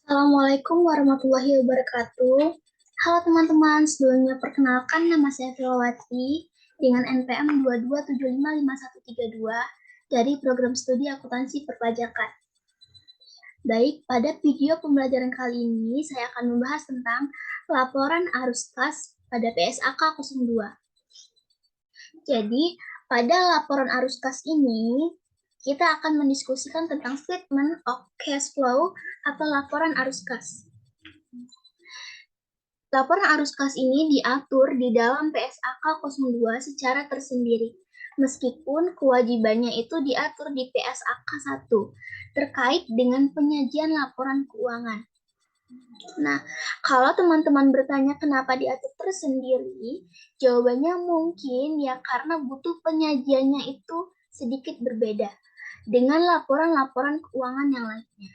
Assalamualaikum warahmatullahi wabarakatuh. Halo teman-teman, sebelumnya perkenalkan nama saya Filawati dengan NPM 22755132 dari program studi akuntansi perpajakan. Baik, pada video pembelajaran kali ini saya akan membahas tentang laporan arus kas pada PSAK 02. Jadi, pada laporan arus kas ini, kita akan mendiskusikan tentang statement of cash flow atau laporan arus kas. Laporan arus kas ini diatur di dalam PSAK 02 secara tersendiri, meskipun kewajibannya itu diatur di PSAK 1 terkait dengan penyajian laporan keuangan. Nah, kalau teman-teman bertanya kenapa diatur tersendiri, jawabannya mungkin ya karena butuh penyajiannya itu sedikit berbeda dengan laporan-laporan keuangan yang lainnya.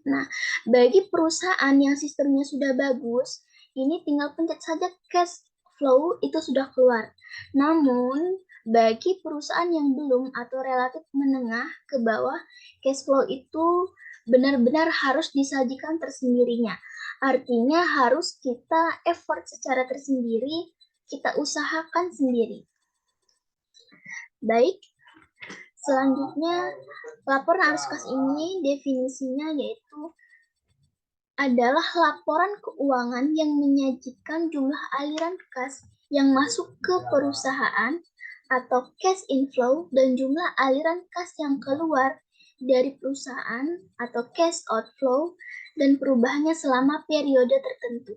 Nah, bagi perusahaan yang sistemnya sudah bagus, ini tinggal pencet saja cash flow itu sudah keluar. Namun, bagi perusahaan yang belum atau relatif menengah ke bawah, cash flow itu benar-benar harus disajikan tersendirinya. Artinya harus kita effort secara tersendiri, kita usahakan sendiri. Baik, selanjutnya laporan arus kas ini definisinya yaitu adalah laporan keuangan yang menyajikan jumlah aliran kas yang masuk ke perusahaan atau cash inflow dan jumlah aliran kas yang keluar dari perusahaan atau cash outflow dan perubahannya selama periode tertentu.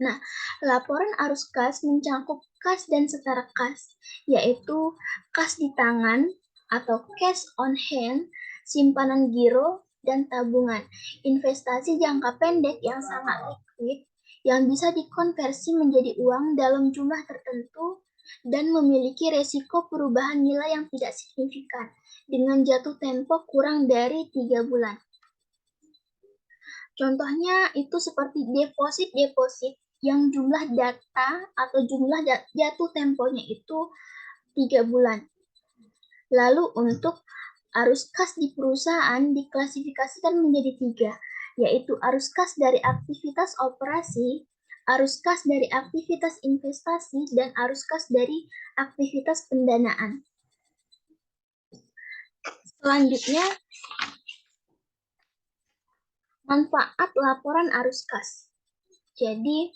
Nah, laporan arus kas mencakup kas dan setara kas, yaitu kas di tangan atau cash on hand, simpanan giro, dan tabungan, investasi jangka pendek yang sangat liquid, yang bisa dikonversi menjadi uang dalam jumlah tertentu, dan memiliki resiko perubahan nilai yang tidak signifikan, dengan jatuh tempo kurang dari 3 bulan. Contohnya itu seperti deposit-deposit yang jumlah data atau jumlah jatuh temponya itu 3 bulan. Lalu untuk arus kas di perusahaan diklasifikasikan menjadi 3, yaitu arus kas dari aktivitas operasi, arus kas dari aktivitas investasi, dan arus kas dari aktivitas pendanaan. Selanjutnya, manfaat laporan arus kas. Jadi,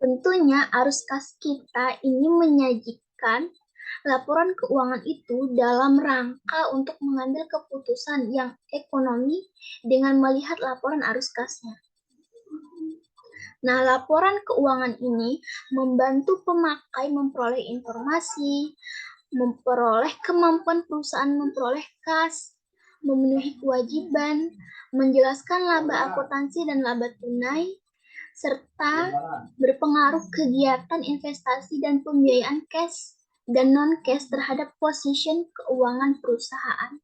tentunya arus kas kita ini menyajikan laporan keuangan itu dalam rangka untuk mengambil keputusan yang ekonomi dengan melihat laporan arus kasnya. Nah, laporan keuangan ini membantu pemakai memperoleh informasi, memperoleh kemampuan perusahaan memperoleh kas, memenuhi kewajiban, menjelaskan laba akuntansi dan laba tunai, serta berpengaruh kegiatan investasi dan pembiayaan cash dan non-cash terhadap position keuangan perusahaan.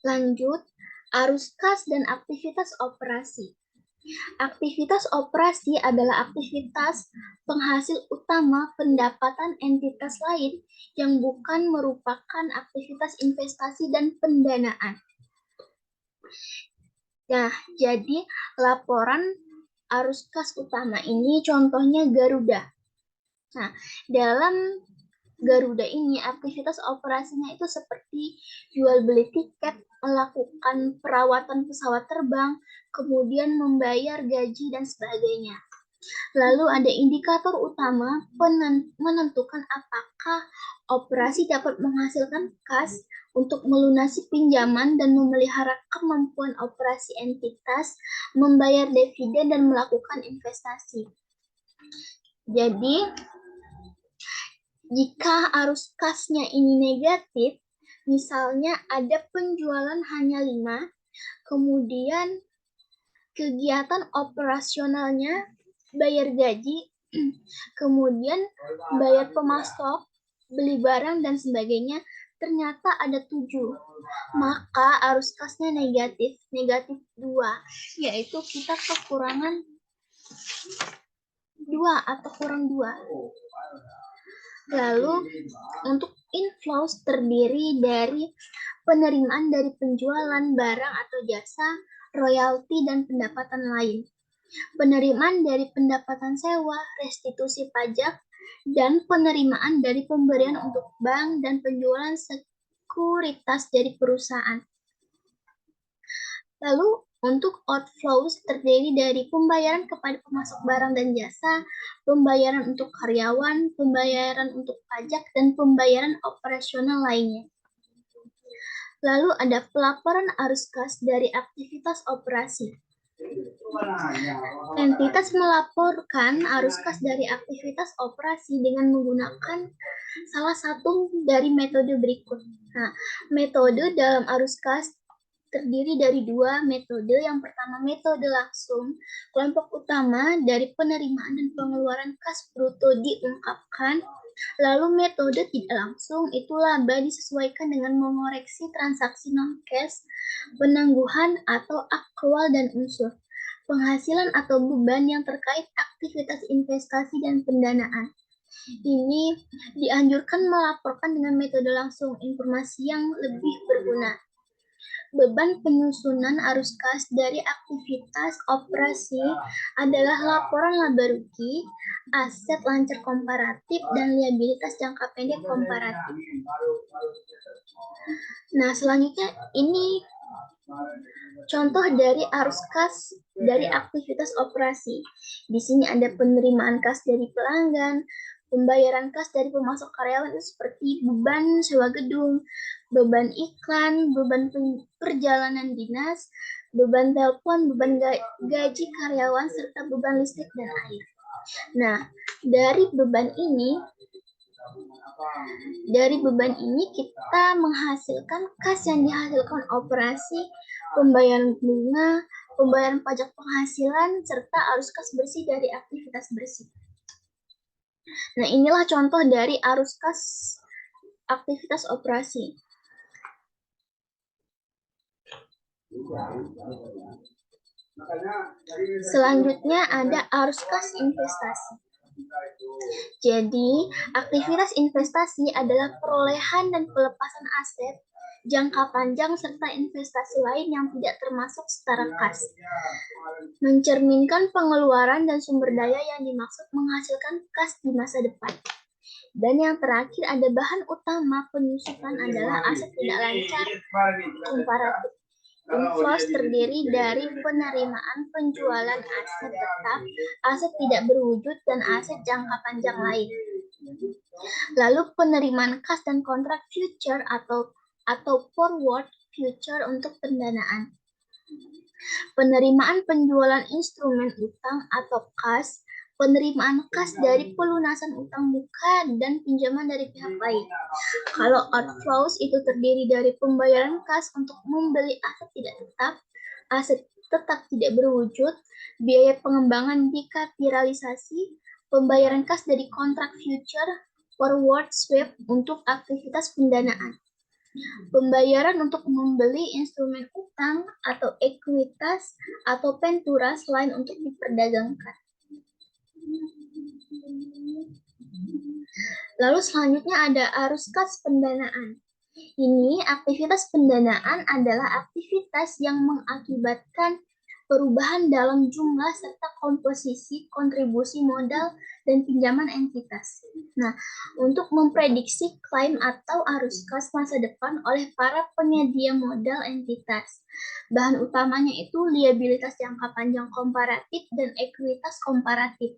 Lanjut, arus kas dan aktivitas operasi. Aktivitas operasi adalah aktivitas penghasil utama pendapatan entitas lain yang bukan merupakan aktivitas investasi dan pendanaan. Nah, jadi laporan arus kas utama ini contohnya Garuda. Nah, dalam Garuda ini aktivitas operasinya itu seperti jual beli tiket, melakukan perawatan pesawat terbang, kemudian membayar gaji dan sebagainya. Lalu ada indikator utama menentukan apakah operasi dapat menghasilkan kas untuk melunasi pinjaman dan memelihara kemampuan operasi entitas, membayar dividen dan melakukan investasi. Jadi, jika arus kasnya ini negatif, misalnya ada penjualan hanya 5, kemudian kegiatan operasionalnya bayar gaji, kemudian bayar pemasok, beli barang, dan sebagainya, ternyata ada 7. Maka arus kasnya negatif 2, yaitu kita kekurangan 2 atau kurang 2. Lalu untuk inflows terdiri dari penerimaan dari penjualan barang atau jasa, royalti, dan pendapatan lain. Penerimaan dari pendapatan sewa, restitusi pajak, dan penerimaan dari pemberian untuk bank dan penjualan sekuritas dari perusahaan. Lalu, untuk outflows terdiri dari pembayaran kepada pemasok barang dan jasa, pembayaran untuk karyawan, pembayaran untuk pajak, dan pembayaran operasional lainnya. Lalu ada pelaporan arus kas dari aktivitas operasi. Entitas melaporkan arus kas dari aktivitas operasi dengan menggunakan salah satu dari metode berikut. Nah, metode dalam arus kas terdiri dari dua metode. Yang pertama, metode langsung. Kelompok utama dari penerimaan dan pengeluaran kas bruto diungkapkan. Lalu metode tidak langsung, itu laba disesuaikan dengan mengoreksi transaksi non-cash, penangguhan atau akrual dan unsur, penghasilan atau beban yang terkait aktivitas investasi dan pendanaan. Ini dianjurkan melaporkan dengan metode langsung, informasi yang lebih berguna. Beban penyusunan arus kas dari aktivitas operasi adalah laporan laba rugi, aset lancar komparatif, dan liabilitas jangka pendek komparatif. Nah, selanjutnya ini contoh dari arus kas dari aktivitas operasi. Di sini ada penerimaan kas dari pelanggan, pembayaran kas dari pemasok karyawan seperti beban sewa gedung, beban iklan, beban perjalanan dinas, beban telepon, beban gaji karyawan, serta beban listrik dan air. Nah, dari beban ini kita menghasilkan kas yang dihasilkan operasi, pembayaran bunga, pembayaran pajak penghasilan, serta arus kas bersih dari aktivitas bersih. Nah, inilah contoh dari arus kas aktivitas operasi. Selanjutnya ada arus kas investasi. Jadi, aktivitas investasi adalah perolehan dan pelepasan aset jangka panjang serta investasi lain yang tidak termasuk secara kas. Mencerminkan pengeluaran dan sumber daya yang dimaksud menghasilkan kas di masa depan. Dan yang terakhir ada bahan utama penyusutan adalah aset tidak lancar komparatif. Inflows terdiri dari penerimaan penjualan aset tetap, aset tidak berwujud, dan aset jangka panjang lain. Lalu penerimaan kas dan kontrak future atau forward future untuk pendanaan. Penerimaan penjualan instrumen utang atau kas, penerimaan kas dari pelunasan utang muka dan pinjaman dari pihak lain. Kalau outflows itu terdiri dari pembayaran kas untuk membeli aset tidak tetap, aset tetap tidak berwujud, biaya pengembangan dikapitalisasi, pembayaran kas dari kontrak future, forward swap untuk aktivitas pendanaan. Pembayaran untuk membeli instrumen utang atau ekuitas atau ventura selain untuk diperdagangkan. Lalu selanjutnya ada arus kas pendanaan. Ini aktivitas pendanaan adalah aktivitas yang mengakibatkan perubahan dalam jumlah serta komposisi kontribusi modal dan pinjaman entitas. Nah, untuk memprediksi klaim atau arus kas masa depan oleh para penyedia modal entitas. Bahan utamanya itu liabilitas jangka panjang komparatif dan ekuitas komparatif.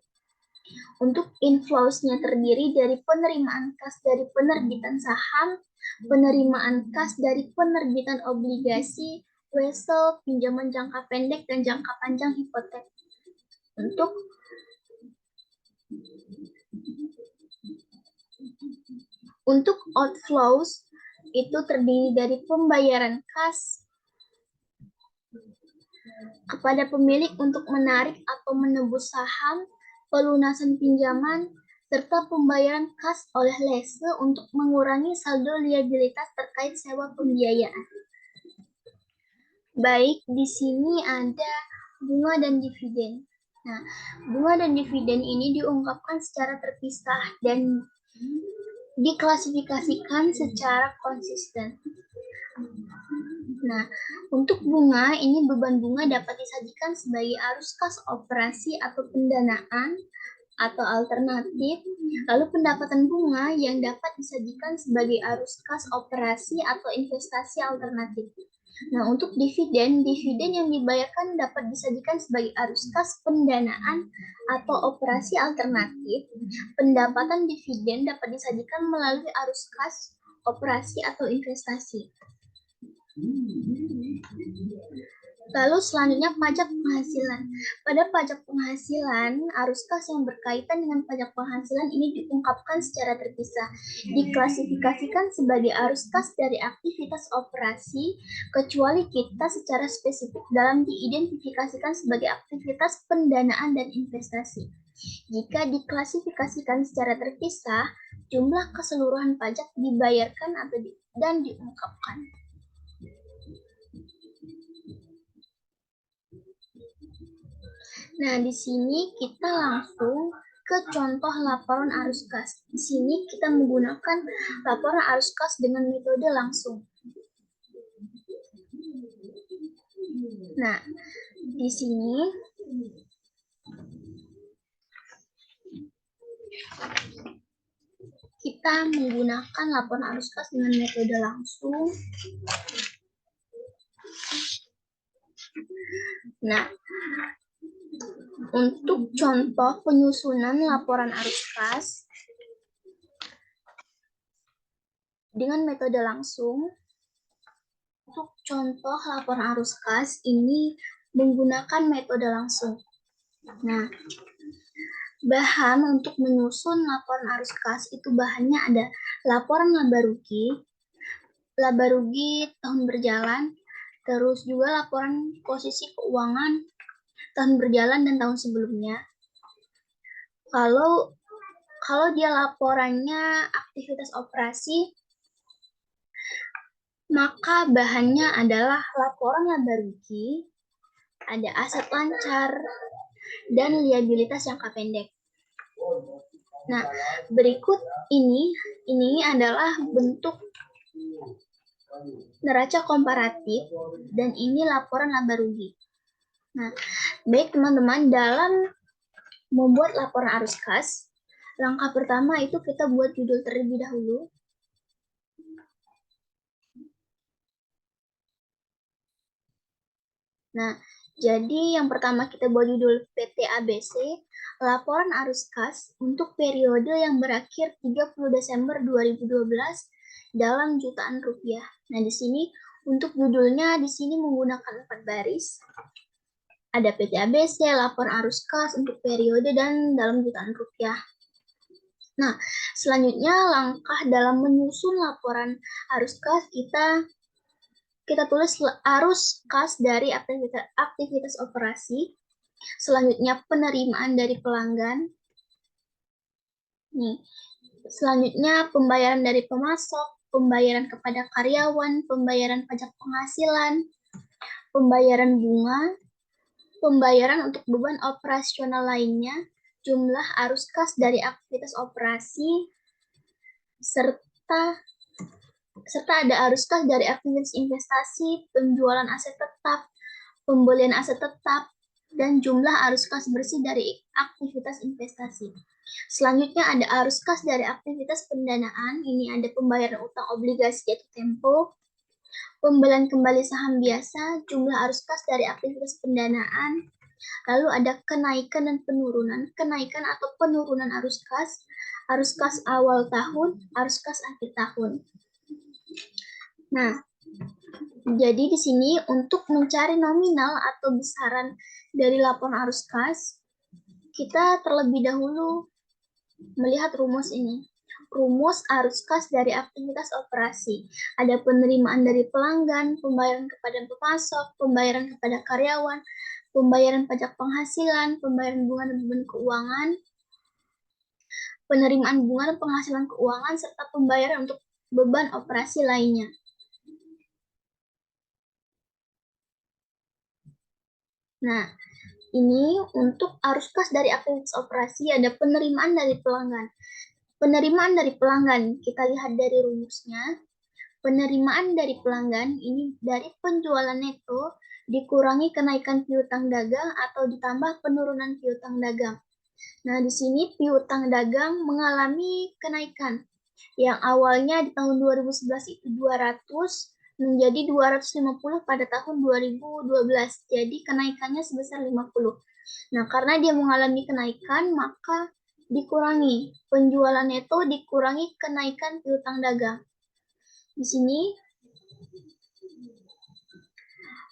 Untuk inflows-nya terdiri dari penerimaan kas dari penerbitan saham, penerimaan kas dari penerbitan obligasi, wesel, pinjaman jangka pendek, dan jangka panjang hipotek. Untuk outflows itu terdiri dari pembayaran kas kepada pemilik untuk menarik atau menebus saham, pelunasan pinjaman, serta pembayaran kas oleh lese untuk mengurangi saldo liabilitas terkait sewa pembiayaan. Baik, di sini ada bunga dan dividen. Nah, bunga dan dividen ini diungkapkan secara terpisah dan diklasifikasikan secara konsisten. Nah, untuk bunga, ini beban bunga dapat disajikan sebagai arus kas operasi atau pendanaan atau alternatif, lalu pendapatan bunga yang dapat disajikan sebagai arus kas operasi atau investasi alternatif. Nah, untuk dividen, dividen yang dibayarkan dapat disajikan sebagai arus kas pendanaan atau operasi alternatif. Pendapatan dividen dapat disajikan melalui arus kas operasi atau investasi. Lalu selanjutnya pajak penghasilan. Pada pajak penghasilan, arus kas yang berkaitan dengan pajak penghasilan ini diungkapkan secara terpisah. Diklasifikasikan sebagai arus kas dari aktivitas operasi, kecuali kita secara spesifik dalam diidentifikasikan sebagai aktivitas pendanaan dan investasi. Jika diklasifikasikan secara terpisah, jumlah keseluruhan pajak dibayarkan dan diungkapkan. Nah, di sini kita langsung ke contoh laporan arus kas. Di sini kita menggunakan laporan arus kas dengan metode langsung. Nah, di sini kita menggunakan laporan arus kas dengan metode langsung. Nah, untuk contoh penyusunan laporan arus kas dengan metode langsung, untuk contoh laporan arus kas ini menggunakan metode langsung. Nah, bahan untuk menyusun laporan arus kas itu bahannya ada laporan laba rugi tahun berjalan, terus juga laporan posisi keuangan tahun berjalan dan tahun sebelumnya. Kalau dia laporannya aktivitas operasi, maka bahannya adalah laporan laba rugi, ada aset lancar, dan liabilitas jangka pendek. Nah, berikut ini adalah bentuk neraca komparatif, dan ini laporan laba rugi. Nah, baik teman-teman, dalam membuat laporan arus kas, langkah pertama itu kita buat judul terlebih dahulu. Nah, jadi yang pertama kita buat judul PT ABC, laporan arus kas untuk periode yang berakhir 30 Desember 2012 dalam jutaan rupiah. Nah, di sini untuk judulnya di sini menggunakan 4 baris. Ada PT ABC, laporan arus kas untuk periode dan dalam jutaan rupiah. Nah, selanjutnya langkah dalam menyusun laporan arus kas kita tulis arus kas dari aktivitas operasi. Selanjutnya penerimaan dari pelanggan. Nih, selanjutnya pembayaran dari pemasok, pembayaran kepada karyawan, pembayaran pajak penghasilan, pembayaran bunga, pembayaran untuk beban operasional lainnya, jumlah arus kas dari aktivitas operasi, serta ada arus kas dari aktivitas investasi, penjualan aset tetap, pembelian aset tetap, dan jumlah arus kas bersih dari aktivitas investasi. Selanjutnya ada arus kas dari aktivitas pendanaan, ini ada pembayaran utang obligasi jatuh tempo, pembelian kembali saham biasa, jumlah arus kas dari aktivitas pendanaan, lalu ada kenaikan dan penurunan, kenaikan atau penurunan arus kas awal tahun, arus kas akhir tahun. Nah, jadi di sini untuk mencari nominal atau besaran dari laporan arus kas, kita terlebih dahulu melihat rumus ini. Rumus arus kas dari aktivitas operasi. Ada penerimaan dari pelanggan, pembayaran kepada pemasok, pembayaran kepada karyawan, pembayaran pajak penghasilan, pembayaran bunga dan beban keuangan, penerimaan bunga dan penghasilan keuangan, serta pembayaran untuk beban operasi lainnya. Nah, ini untuk arus kas dari aktivitas operasi ada penerimaan dari pelanggan. Penerimaan dari pelanggan, kita lihat dari rumusnya. penerimaan dari pelanggan ini dari penjualan neto dikurangi kenaikan piutang dagang atau ditambah penurunan piutang dagang. Nah, di sini piutang dagang mengalami kenaikan. Yang awalnya di tahun 2011 itu 200 menjadi 250 pada tahun 2012. Jadi kenaikannya sebesar 50. Nah, karena dia mengalami kenaikan, maka dikurangi. Penjualan neto dikurangi kenaikan piutang dagang. Di sini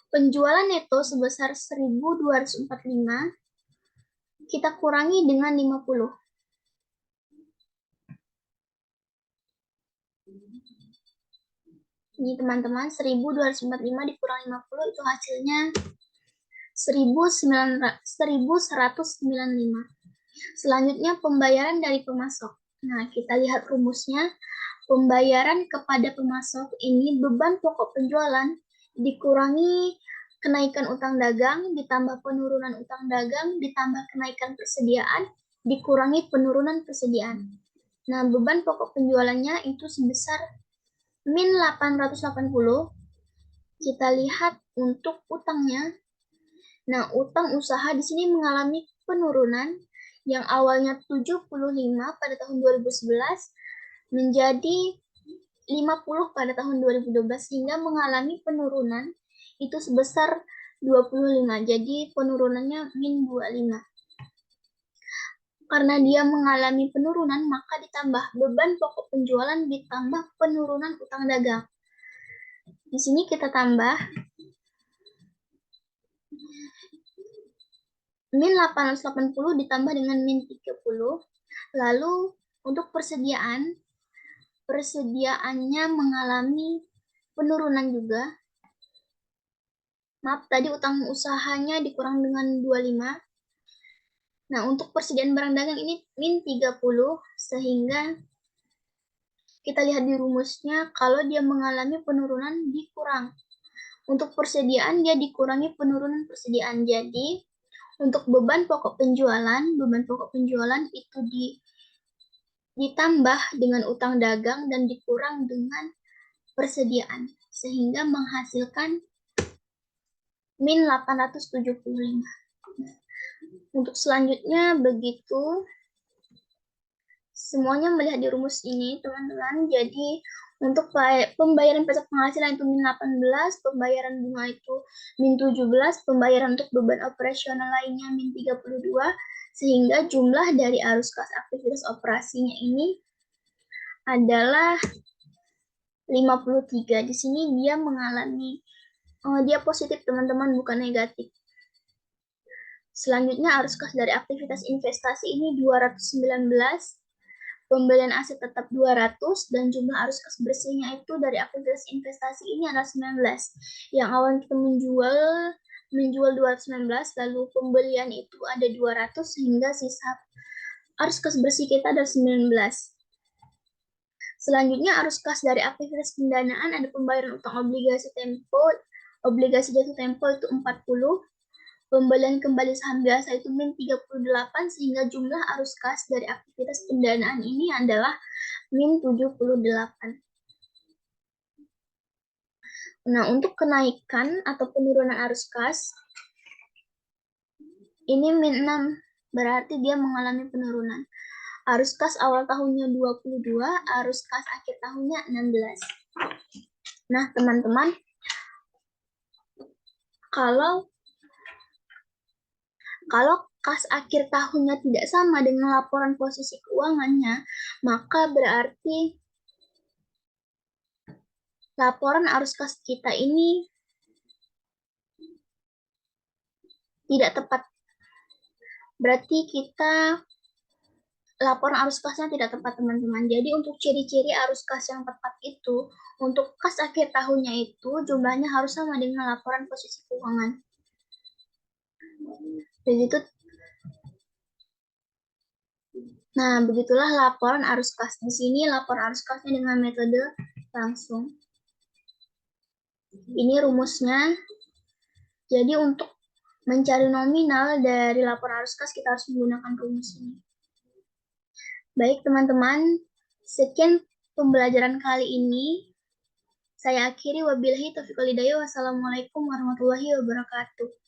penjualan neto sebesar 1.245 kita kurangi dengan 50. Ini teman-teman, 1.245 dikurang 50 itu hasilnya 1.195. Selanjutnya pembayaran dari pemasok. Nah, kita lihat rumusnya. Pembayaran kepada pemasok ini beban pokok penjualan dikurangi kenaikan utang dagang, ditambah penurunan utang dagang, ditambah kenaikan persediaan, dikurangi penurunan persediaan. Nah, beban pokok penjualannya itu sebesar min 880. Kita lihat untuk utangnya. Nah, utang usaha di sini mengalami penurunan yang awalnya 75 pada tahun 2011 menjadi 50 pada tahun 2012 sehingga mengalami penurunan itu sebesar 25. Jadi penurunannya min 25. Karena dia mengalami penurunan, maka ditambah beban pokok penjualan ditambah penurunan utang dagang. Di sini kita tambah min 880 ditambah dengan min 30. Lalu untuk persediaannya mengalami penurunan juga. Maaf, tadi utang usahanya dikurang dengan 25. Nah, untuk persediaan barang dagang ini min 30, sehingga kita lihat di rumusnya, kalau dia mengalami penurunan dikurang. Untuk persediaan, dia dikurangi penurunan persediaan. Jadi, untuk beban pokok penjualan itu ditambah dengan utang dagang dan dikurang dengan persediaan, sehingga menghasilkan min 875. Untuk selanjutnya begitu, semuanya melihat di rumus ini, teman-teman. Jadi, untuk pembayaran pajak penghasilan itu min 18, pembayaran bunga itu min 17, pembayaran untuk beban operasional lainnya min 32, sehingga jumlah dari arus kas aktivitas operasinya ini adalah 53. Di sini dia mengalami, dia positif teman-teman, bukan negatif. Selanjutnya arus kas dari aktivitas investasi ini 219, pembelian aset tetap 200, dan jumlah arus kas bersihnya itu dari aktivitas investasi ini adalah 19. Yang awalnya kita menjual 219, lalu pembelian itu ada 200, sehingga sisa arus kas bersih kita ada 19. Selanjutnya arus kas dari aktivitas pendanaan ada pembayaran utang obligasi jatuh tempo itu 40, pembelian kembali saham biasa itu min 38, sehingga jumlah arus kas dari aktivitas pendanaan ini adalah min 78. Nah, untuk kenaikan atau penurunan arus kas, ini min 6, berarti dia mengalami penurunan. Arus kas awal tahunnya 22, arus kas akhir tahunnya 16. Nah, teman-teman, kalau kas akhir tahunnya tidak sama dengan laporan posisi keuangannya, maka berarti laporan arus kas kita ini tidak tepat. Berarti kita laporan arus kasnya tidak tepat, teman-teman. Jadi untuk ciri-ciri arus kas yang tepat itu, untuk kas akhir tahunnya itu jumlahnya harus sama dengan laporan posisi keuangan. Begitu. Nah, begitulah laporan arus kas. Di sini laporan arus kasnya dengan metode langsung. Ini rumusnya. Jadi untuk mencari nominal dari laporan arus kas kita harus menggunakan rumus ini. Baik teman-teman, sekian pembelajaran kali ini. Saya akhiri wabillahi taufiq wal hidayah. Wassalamualaikum warahmatullahi wabarakatuh.